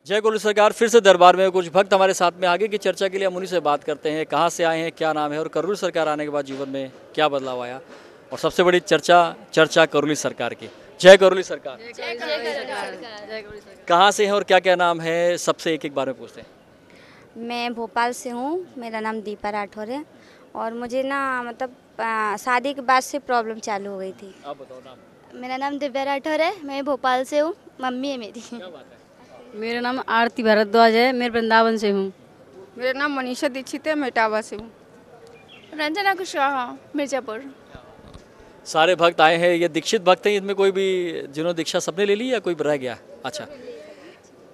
जय गुरु सरकार फिर से दरबार में कुछ भक्त हमारे साथ में आगे की चर्चा के लिए हम उन्हीं से बात करते हैं, कहाँ से आए हैं, क्या नाम है और करोली सरकार आने के बाद जीवन में क्या बदलाव आया। और सबसे बड़ी चर्चा करोली सरकार की। जय करोली सरकार। कहाँ से हैं और क्या क्या नाम है, सबसे एक एक बार में पूछते हैं। मैं भोपाल से हूँ, मेरा नाम दीपा राठौर है और मुझे ना मतलब शादी के बाद से प्रॉब्लम चालू हो गई थी। आप बताओ नाम। मेरा नाम दिव्या राठौर है, मैं भोपाल से हूँ, मम्मी है मेरी। क्या बात है। मेरा नाम आरती भारद्वाज है, मैं वृंदावन से हूँ। मेरा नाम मनीषा दीक्षित है, मैं इटावा से हूँ। रंजना कुशवाहा, मिर्जापुर। सारे भक्त आए हैं, ये दीक्षित भक्त हैं, इनमें कोई भी जिन्होंने दीक्षा सबने ले ली या कोई रह गया? अच्छा,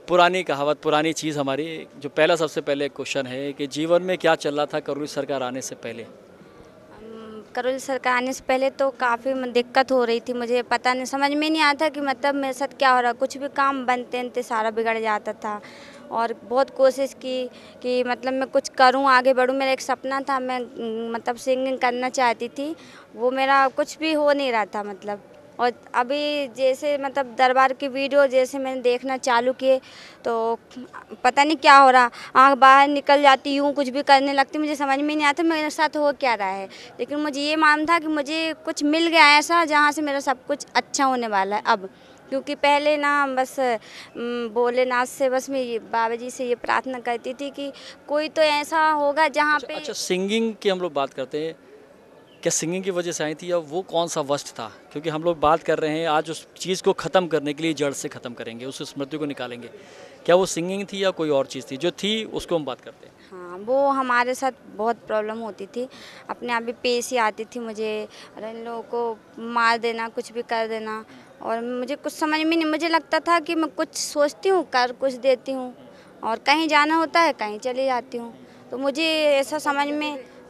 पुरानी कहावत, पुरानी चीज़ हमारी जो पहला सबसे पहले क्वेश्चन है कि जीवन में क्या चल रहा था करोली सरकार आने से पहले? करोली सरकार आने से पहले तो काफ़ी दिक्कत हो रही थी, मुझे पता नहीं, समझ में नहीं आता कि मतलब मेरे साथ क्या हो रहा। कुछ भी काम बनते सारा बिगड़ जाता था और बहुत कोशिश की कि मतलब मैं कुछ करूं, आगे बढ़ूं। मेरा एक सपना था, मैं मतलब सिंगिंग करना चाहती थी, वो मेरा कुछ भी हो नहीं रहा था मतलब। और अभी जैसे मतलब दरबार की वीडियो जैसे मैंने देखना चालू किए तो पता नहीं क्या हो रहा, आँख बाहर निकल जाती, यूँ कुछ भी करने लगती, मुझे समझ में नहीं आता मेरे साथ हो क्या रहा है। लेकिन मुझे ये मालूम था कि मुझे कुछ मिल गया ऐसा जहाँ से मेरा सब कुछ अच्छा होने वाला है अब। क्योंकि पहले ना बस भोलेनाथ से बस मैं बाबा जी से ये प्रार्थना करती थी कि कोई तो ऐसा होगा जहाँ पे। अच्छा, सिंगिंग की हम लोग बात करते हैं, क्या सिंगिंग की वजह से आई थी या वो कौन सा वस्ट था? क्योंकि हम लोग बात कर रहे हैं आज उस चीज़ को ख़त्म करने के लिए, जड़ से ख़त्म करेंगे, उस स्मृति को निकालेंगे। क्या वो सिंगिंग थी या कोई और चीज़ थी? जो थी उसको हम बात करते हैं। हाँ, वो हमारे साथ बहुत प्रॉब्लम होती थी, अपने आप भी पेश ही आती थी मुझे, और इन लोगों को मार देना, कुछ भी कर देना। और मुझे कुछ समझ में नहीं, मुझे लगता था कि मैं कुछ सोचती हूँ कर कुछ देती हूँ, और कहीं जाना होता है कहीं चली जाती हूँ। तो मुझे ऐसा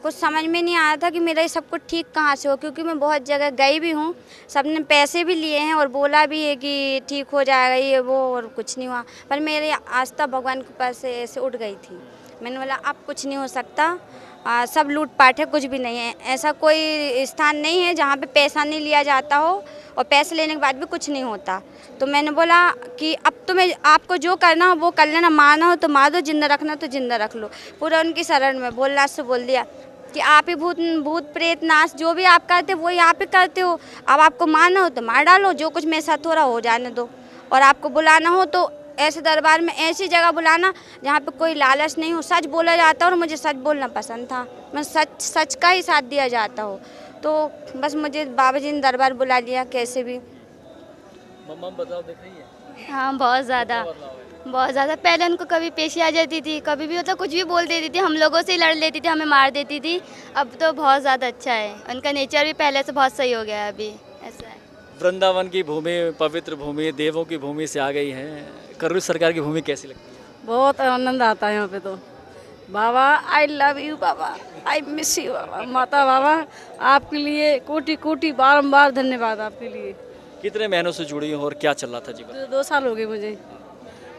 कुछ समझ में नहीं आया था कि मेरा ये सब कुछ ठीक कहाँ से हो। क्योंकि मैं बहुत जगह गई भी हूँ, सबने पैसे भी लिए हैं और बोला भी है कि ठीक हो जाएगा ये वो, और कुछ नहीं हुआ। पर मेरी आस्था भगवान के पास से ऐसे उठ गई थी, मैंने बोला अब कुछ नहीं हो सकता, सब लूटपाट है, कुछ भी नहीं है। ऐसा कोई स्थान नहीं है जहाँ पे पैसा नहीं लिया जाता हो और पैसे लेने के बाद भी कुछ नहीं होता। तो मैंने बोला कि अब तो मैं आपको जो करना हो वो कर लेना, मारना हो तो मार दो, जिंदा रखना तो जिंदा रख लो। पूरा उनकी शरण में भोलेनाथ से बोल दिया कि आप ही भूत प्रेत नाश जो भी आप करते हो वही आप ही करते हो। अब आपको मारना हो तो मार डालो, जो कुछ मेरे साथ हो रहा हो जाने दो। और आपको बुलाना हो तो ऐसे दरबार में ऐसी जगह बुलाना जहाँ पे कोई लालच नहीं हो, सच बोला जाता हो। और मुझे सच बोलना पसंद था, मैं सच का ही साथ दिया जाता हो। तो बस मुझे बाबा जी ने दरबार बुला लिया कैसे भी। मम्मा बदलाव देख रही है? हाँ, बहुत ज़्यादा, बहुत ज़्यादा। पहले उनको कभी पेशी आ जाती थी, कभी भी मतलब कुछ भी बोल देती थी, हम लोगों से ही लड़ लेती थी, हमें मार देती थी। अब तो बहुत ज़्यादा अच्छा है, उनका नेचर भी पहले से बहुत सही हो गया है अभी, ऐसा है। वृंदावन की भूमि, पवित्र भूमि, देवों की भूमि से आ गई हैं, करोली सरकार की भूमि कैसी लगती है? बहुत आनंद आता है यहाँ पे तो। बाबा आई लव यू बाबा, आई मिस यू बाबा। माता बाबा आपके लिए कोटि कोटि बारंबार धन्यवाद आपके लिए। कितने महीनों से जुड़ी हो और क्या चल रहा था जीवन? 2 साल हो गए मुझे।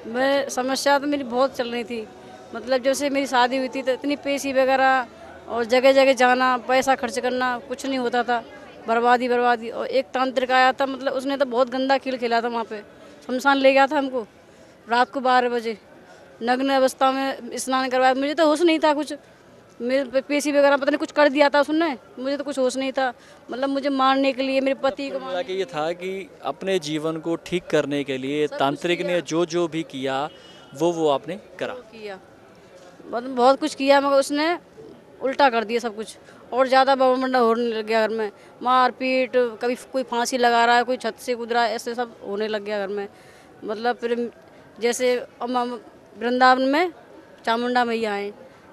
मैं समस्या तो मेरी बहुत चल रही थी, मतलब जैसे मेरी शादी हुई थी तो इतनी पेशी वगैरह और जगह जगह जाना, पैसा खर्च करना, कुछ नहीं होता था, बर्बादी बर्बादी। और एक तांत्रिक आया था, मतलब उसने तो बहुत गंदा खेल खेला था, वहाँ पे शमशान ले गया था हमको रात को 12 बजे, नग्न अवस्था में स्नान करवाया। मुझे तो होश नहीं था कुछ, मेरे पेशी वगैरह पता नहीं कुछ कर दिया था उसने, मुझे तो कुछ होश नहीं था। मतलब मुझे मारने के लिए, मेरे पति को मिला के ये था कि अपने जीवन को ठीक करने के लिए तांत्रिक ने जो जो भी किया वो आपने करा किया, मतलब बहुत कुछ किया, मगर उसने उल्टा कर दिया सब कुछ। और ज़्यादा बवंडा होने लग गया घर में, मार पीट, कभी कोई फांसी लगा रहा है, कोई छत से कूद रहा है, ऐसे सब होने लग गया घर में। मतलब फिर जैसे वृंदावन में चामुंडा मैया आए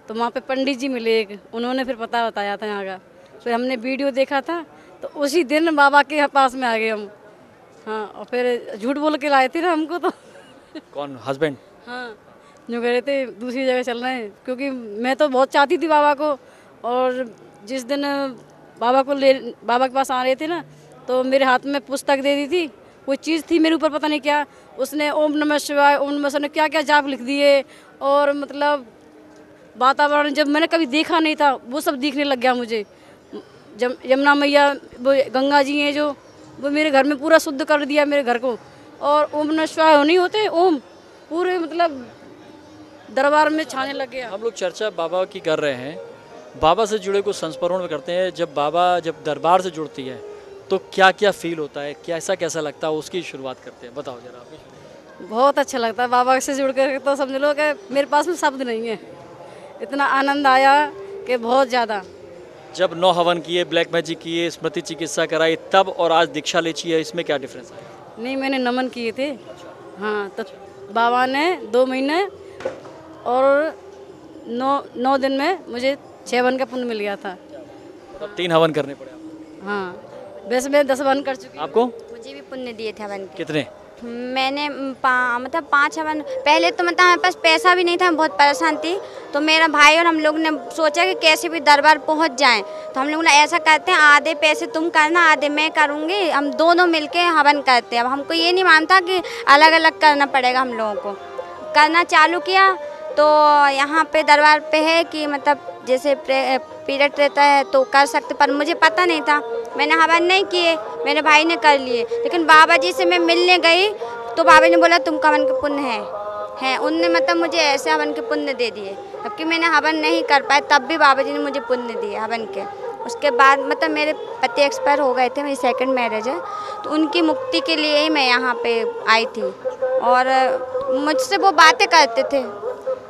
तो वहाँ पे पंडित जी मिले एक, उन्होंने फिर पता बताया था यहाँ का। फिर हमने वीडियो देखा था तो उसी दिन बाबा के पास में आ गए हम। हाँ, और फिर झूठ बोल के लाए थे ना हमको तो। कौन? हस्बैंड? हाँ, जो कह रहे थे दूसरी जगह चल रहे हैं, क्योंकि मैं तो बहुत चाहती थी बाबा को। और जिस दिन बाबा के पास आ रहे थे ना, तो मेरे हाथ में पुस्तक दे दी थी, कोई चीज़ थी मेरे ऊपर पता नहीं क्या, उसने ओम नमः शिवाय, ओम नमः शिवाय क्या क्या जाप लिख दिए। और मतलब वातावरण जब मैंने कभी देखा नहीं था वो सब दिखने लग गया मुझे। यमुना मैया, वो गंगा जी हैं जो, वो मेरे घर में पूरा शुद्ध कर दिया मेरे घर को। और ओम नमः शिवाय नहीं होते ओम, पूरे मतलब दरबार में छाने लग गया। हम लोग चर्चा बाबा की कर रहे हैं, बाबा से जुड़े कुछ संस्मरण में करते हैं। जब बाबा जब दरबार से जुड़ती है तो क्या क्या फील होता है, कैसा कैसा लगता है, उसकी शुरुआत करते हैं, बताओ जरा आप। बहुत अच्छा लगता है बाबा से जुड़ कर, तो समझ लो कि मेरे पास में शब्द नहीं है, इतना आनंद आया कि बहुत ज़्यादा। जब 9 हवन किए, ब्लैक मैजिक किए, स्मृति चिकित्सा कराई, तब और आज दीक्षा लेची है, इसमें क्या डिफरेंस है? नहीं, मैंने नमन किए थे। हाँ, तो बाबा ने 2 महीने और 9 दिन में मुझे 6 हवन का पुण्य मिल गया था। तब 3 हवन करने पड़े आपको? हाँ, वैसे मैं 10 हवन कर चुकी हूँ। आपको मुझे भी पुण्य दिए थे हवन के। कितने? मैंने मतलब 5 हवन। पहले तो मतलब हमारे पास पैसा भी नहीं था, मैं बहुत परेशान थी। तो मेरा भाई और हम लोग ने सोचा कि कैसे भी दरबार पहुंच जाएं। तो हम लोग ने ऐसा करते हैं, आधे पैसे तुम करना, आधे मैं करूंगी, हम दोनों मिलके हवन करते हैं। अब हमको ये नहीं मानता कि अलग अलग करना पड़ेगा। हम लोगों को करना चालू किया तो यहाँ पे दरबार पे है कि मतलब जैसे पीरियड रहता है तो कर सकते, पर मुझे पता नहीं था, मैंने हवन नहीं किए, मेरे भाई ने कर लिए। लेकिन बाबा जी से मैं मिलने गई तो बाबा ने बोला तुमका हवन के पुण्य है। उनने मतलब मुझे ऐसे हवन के पुण्य दे दिए, जबकि मैंने हवन नहीं कर पाए, तब भी बाबा जी ने मुझे पुण्य दिए हवन के। उसके बाद मतलब मेरे पति एक्सपायर हो गए थे, मेरी सेकंड मैरिज है, तो उनकी मुक्ति के लिए ही मैं यहाँ पे आई थी। और मुझसे वो बातें करते थे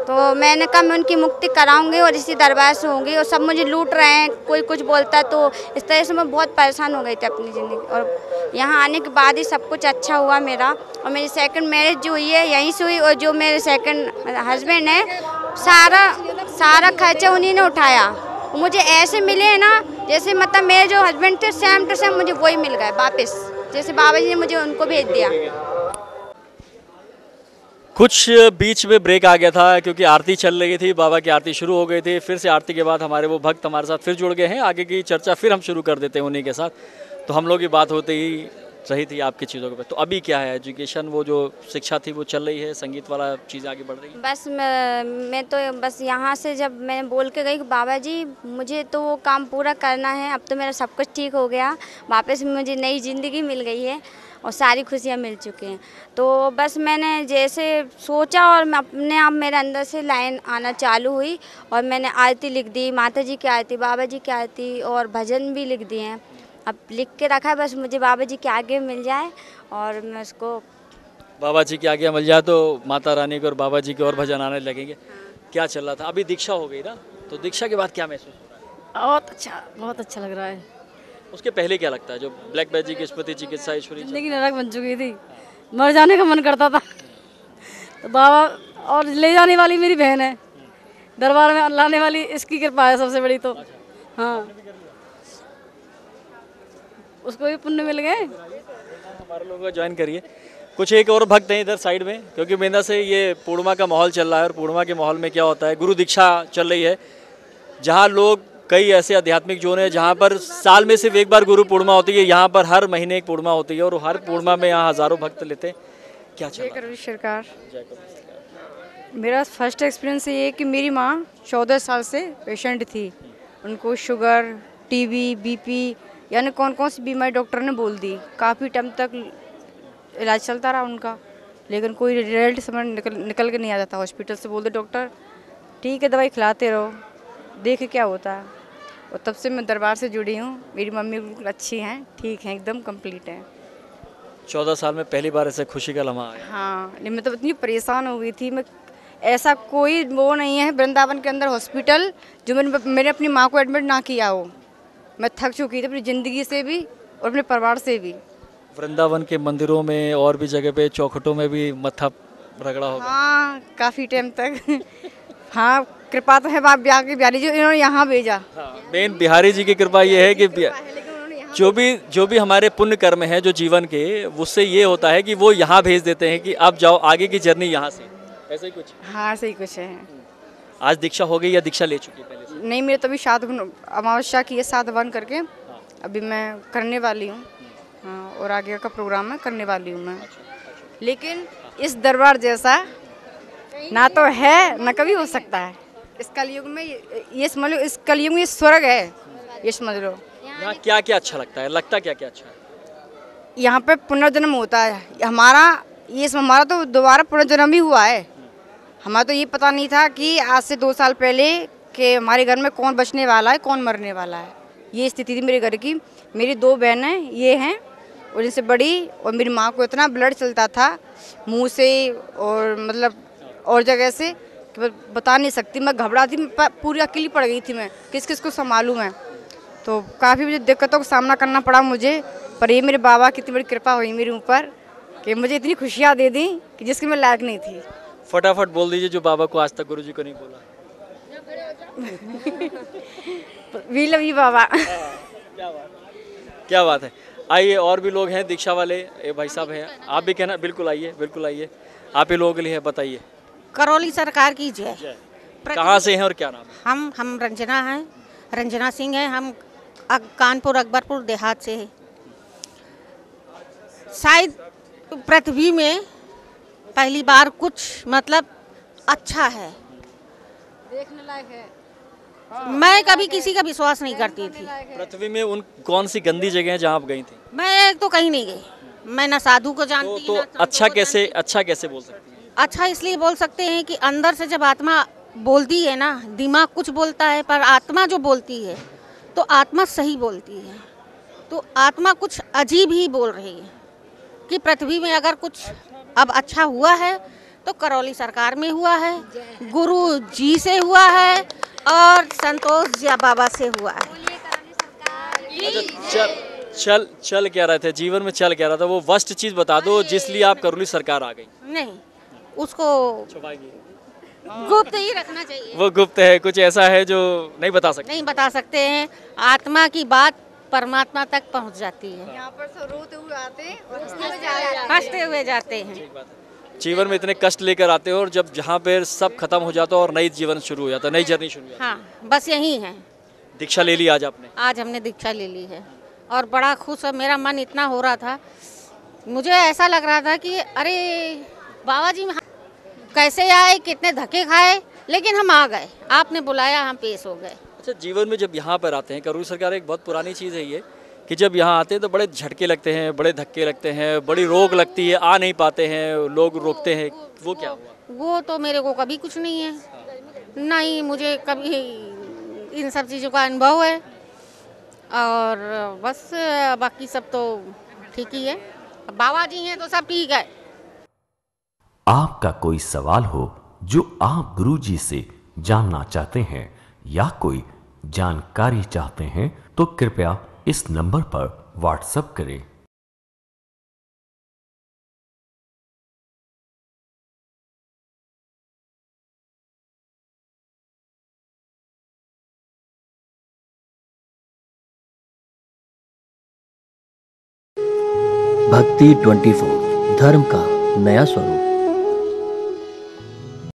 तो मैंने कहा मैं उनकी मुक्ति कराऊंगी और इसी दरबार से होंगी। और सब मुझे लूट रहे हैं, कोई कुछ बोलता है, तो इस तरह से मैं बहुत परेशान हो गई थी अपनी ज़िंदगी। और यहाँ आने के बाद ही सब कुछ अच्छा हुआ मेरा। और मेरी सेकंड मैरिज जो हुई है यहीं से हुई, और जो मेरे सेकंड हस्बैंड है सारा खर्चा उन्हीं ने उठाया। मुझे ऐसे मिले हैं ना जैसे मतलब मेरे जो हस्बैंड थे सेम टू सेम मुझे वही मिल गए वापस, जैसे बाबा जी ने मुझे उनको भेज दिया। कुछ बीच में ब्रेक आ गया था क्योंकि आरती चल रही थी, बाबा की आरती शुरू हो गई थी। फिर से आरती के बाद हमारे वो भक्त हमारे साथ फिर जुड़ गए हैं, आगे की चर्चा फिर हम शुरू कर देते हैं उन्हीं के साथ। तो हम लोग की बात होते ही रही थी आपकी चीज़ों के पे। तो अभी क्या है, एजुकेशन वो जो शिक्षा थी वो चल रही है, संगीत वाला चीज़ आगे बढ़ रही है? बस मैं तो बस यहाँ से जब मैंने बोल के गई कि बाबा जी मुझे तो वो काम पूरा करना है, अब तो मेरा सब कुछ ठीक हो गया, वापस मुझे नई ज़िंदगी मिल गई है और सारी खुशियाँ मिल चुकी हैं। तो बस मैंने जैसे सोचा और मैं अपने आप मेरे अंदर से लाइन आना चालू हुई और मैंने आरती लिख दी, माता जी की आरती, बाबा जी की आरती और भजन भी लिख दिए हैं। अब लिख के रखा है, बस मुझे बाबा जी के आगे मिल जाए और मैं उसको बाबा जी के आगे मिल जाए तो माता रानी के और बाबा जी के और भजन आने लगेंगे। क्या चल रहा था? अभी दीक्षा हो गई ना, तो दीक्षा के बाद क्या महसूस हो रहा है? बहुत अच्छा लग रहा है। उसके पहले क्या लगता है, जो ब्लैक मैजिक, स्मृति चिकित्सा, ईश्वरी जिंदगी नरक बन चुकी थी, मर जाने का मन करता था। तो बाबा और ले जाने वाली मेरी बहन है, दरबार में लाने वाली इसकी कृपा है सबसे बड़ी। तो हाँ, उसको भी पुण्य मिल गए। हमारे लोगों को ज्वाइन करिए। कुछ एक और भक्त हैं इधर साइड में, क्योंकि मेंदा से ये पूर्णिमा का माहौल चल रहा है और पूर्णिमा के माहौल में क्या होता है, गुरु दीक्षा चल रही है, जहाँ लोग कई ऐसे आध्यात्मिक जोन है जहाँ पर साल में सिर्फ एक बार गुरु पूर्णिमा होती है। यहाँ पर हर महीने एक पूर्णिमा होती है और हर पूर्णिमा में यहाँ हज़ारों भक्त लेते हैं। क्या चल रहा है? सरकार मेरा फर्स्ट एक्सपीरियंस ये है कि मेरी माँ 14 साल से पेशेंट थी, उनको शुगर, टीबी, बीपी यानी कौन कौन सी बीमारी डॉक्टर ने बोल दी। काफ़ी टाइम तक इलाज चलता रहा उनका, लेकिन कोई रिजल्ट समझ निकल के नहीं आता था। हॉस्पिटल से बोलते डॉक्टर ठीक है दवाई खिलाते रहो, देखे क्या होता है। और तब से मैं दरबार से जुड़ी हूँ। मेरी मम्मी बिल्कुल अच्छी हैं, ठीक हैं, एकदम कंप्लीट हैं। 14 साल में पहली बार ऐसे खुशी का लम्हा आया? हाँ, नहीं मैं तो इतनी परेशान हो गई थी। मैं ऐसा कोई वो नहीं है वृंदावन के अंदर हॉस्पिटल जो मैंने अपनी माँ को एडमिट ना किया हो। मैं थक चुकी थी अपनी ज़िंदगी से भी और अपने परिवार से भी। वृंदावन के मंदिरों में और भी जगह पे चौखटों में भी मत्था रगड़ा होगा? हाँ, काफ़ी टाइम तक। हाँ, कृपा तो है बाप बिहारी जी, इन्होंने यहाँ भेजा। मेन बिहारी जी की कृपा ये है कि जो भी हमारे पुण्य कर्म है जो जीवन के, उससे ये होता है कि वो यहाँ भेज देते हैं कि अब जाओ आगे की जर्नी यहाँ से, ऐसा ही कुछ। हाँ, सही कुछ है। आज दीक्षा हो गई या दीक्षा ले चुकी पहले से? नहीं, मेरे तो अभी अमावस्या की है 7 बन करके, अभी मैं करने वाली हूँ। हाँ, और आगे का प्रोग्राम मैं करने वाली हूँ मैं। लेकिन इस दरबार जैसा ना तो है ना कभी हो सकता है। इस कलयुग में ये समझ लो, इस कलयुग में ये स्वर्ग है, ये समझ लो। यहाँ क्या क्या अच्छा लगता है, लगता क्या क्या अच्छा है? यहाँ पे पुनर्जन्म होता है। हमारा ये इसमें हमारा तो दोबारा पुनर्जन्म ही हुआ है। हमारा तो ये पता नहीं था कि आज से 2 साल पहले कि हमारे घर में कौन बचने वाला है, कौन मरने वाला है। ये स्थिति थी मेरे घर की। मेरी 2 बहनें ये हैं और इनसे बड़ी, और मेरी माँ को इतना ब्लड चलता था मुंह से और मतलब और जगह से कि मैं बता नहीं सकती। मैं घबराती, पूरी अकेली पड़ गई थी मैं, किस किस को संभालूँ मैं। तो काफ़ी मुझे दिक्कतों का सामना करना पड़ा मुझे, पर ये मेरे बाबा की इतनी बड़ी कृपा हुई मेरे ऊपर कि मुझे इतनी खुशियाँ दे दी कि जिसकी मैं लायक नहीं थी। फटाफट बोल दीजिए जो बाबा को आज तक गुरुजी को नहीं बोला। वी लव यू बाबा। क्या बात है। आइए, और भी लोग हैं दीक्षा वाले, ये भाई साहब हैं, आप भी कहना। बिल्कुल आइए, बिल्कुल आइए, आप ही लोगों के लिए है, बताइए। करौली सरकार की जय। कहाँ से हैं और क्या नाम है? हम रंजना हैं, रंजना सिंह हैं। हम कानपुर अकबरपुर देहात से हैं। शायद पृथ्वी में पहली बार कुछ मतलब अच्छा है, देखने लायक है। मैं कभी किसी का विश्वास नहीं करती थी। पृथ्वी में उन कौन सी गंदी जगह हैं जहाँ आप गई थी? मैं तो कहीं नहीं गई। मैं ना साधु को जानती तो ना संतों अच्छा को कैसे, जानती। अच्छा कैसे बोल सकती हैं? अच्छा इसलिए बोल सकते हैं कि अंदर से जब आत्मा बोलती है ना, दिमाग कुछ बोलता है पर आत्मा जो बोलती है तो आत्मा सही बोलती है। तो आत्मा कुछ अजीब ही बोल रही है कि पृथ्वी में अगर कुछ अब अच्छा हुआ है तो करौली सरकार में हुआ है, गुरु जी से हुआ है और संतोष जी बाबा से हुआ है। अच्छा, चल क्या रहे थे जीवन में, चल क्या रहा था? वो वर्स्ट चीज बता दो जिसलिए आप करौली सरकार आ गई। नहीं, उसको गुप्त ही रखना चाहिए। वो गुप्त है, कुछ ऐसा है जो नहीं बता सकते? नहीं बता सकते हैं। आत्मा की बात परमात्मा तक पहुंच जाती है। यहाँ पर सब रोते हुए आते हैं और हंसते हुए जाते हैं। जीवन में इतने कष्ट लेकर आते हो और जब जहाँ पे सब खत्म हो जाता है और नई जीवन शुरू हो जाता है, नई जर्नी शुरू हो जाती हाँ, बस यही है। दीक्षा ले ली आज आपने? आज हमने दीक्षा ले ली है और बड़ा खुश है। मेरा मन इतना हो रहा था, मुझे ऐसा लग रहा था कि अरे बाबा जी कैसे आए, कितने धक्के खाए, लेकिन हम आ गए। आपने बुलाया, हम पेश हो गए। अच्छा, जीवन में जब यहाँ पर आते हैं, करौली सरकार एक बहुत पुरानी चीज़ है ये कि जब यहाँ आते हैं तो बड़े झटके लगते हैं, बड़े धक्के लगते हैं, बड़ी रोक लगती है, आ नहीं पाते हैं, लोग रोकते हैं, वो क्या हुआ? वो तो मेरे को कभी कुछ नहीं है, नहीं मुझे कभी इन सब चीज़ों का अनुभव है और बस बाकी सब तो ठीक ही है। बाबा जी हैं तो सब ठीक है। आपका कोई सवाल हो जो आप गुरुजी से जानना चाहते हैं या कोई जानकारी चाहते हैं तो कृपया इस नंबर पर व्हाट्सएप करें। भक्ति 24 धर्म का नया स्वरूप।